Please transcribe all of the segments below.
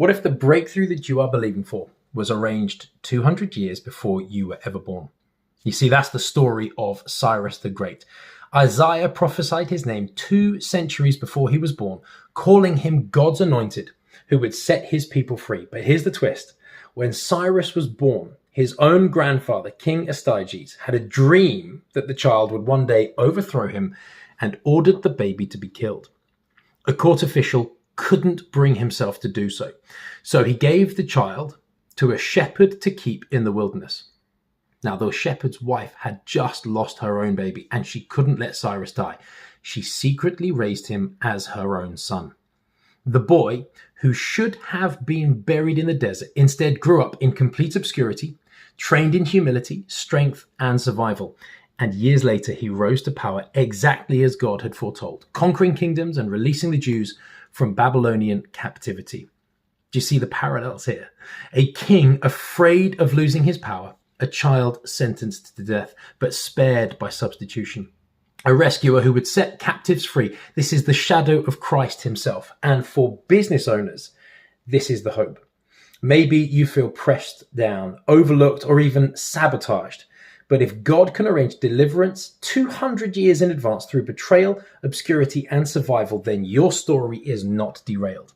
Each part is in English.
What if the breakthrough that you are believing for was arranged 200 years before you were ever born? You see, that's the story of Cyrus the Great. Isaiah prophesied his name 2 centuries before he was born, calling him God's anointed, who would set his people free. But here's the twist. When Cyrus was born, his own grandfather, King Astyages, had a dream that the child would one day overthrow him and ordered the baby to be killed. A court official couldn't bring himself to do so. So he gave the child to a shepherd to keep in the wilderness. Now, the shepherd's wife had just lost her own baby and she couldn't let Cyrus die. She secretly raised him as her own son. The boy, who should have been buried in the desert, instead grew up in complete obscurity, trained in humility, strength, and survival. And years later, he rose to power exactly as God had foretold, conquering kingdoms and releasing the Jews from Babylonian captivity. Do you see the parallels here? A king afraid of losing his power, a child sentenced to death, but spared by substitution. A rescuer who would set captives free. This is the shadow of Christ himself. And for business owners, this is the hope. Maybe you feel pressed down, overlooked, or even sabotaged. But if God can arrange deliverance 200 years in advance through betrayal, obscurity, and survival, then your story is not derailed.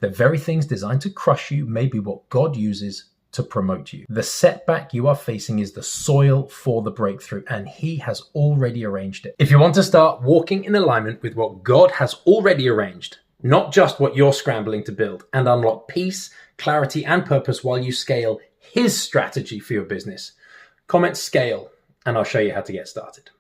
The very things designed to crush you may be what God uses to promote you. The setback you are facing is the soil for the breakthrough, and he has already arranged it. If you want to start walking in alignment with what God has already arranged, not just what you're scrambling to build, and unlock peace, clarity, and purpose while you scale his strategy for your business, comment scale, and I'll show you how to get started.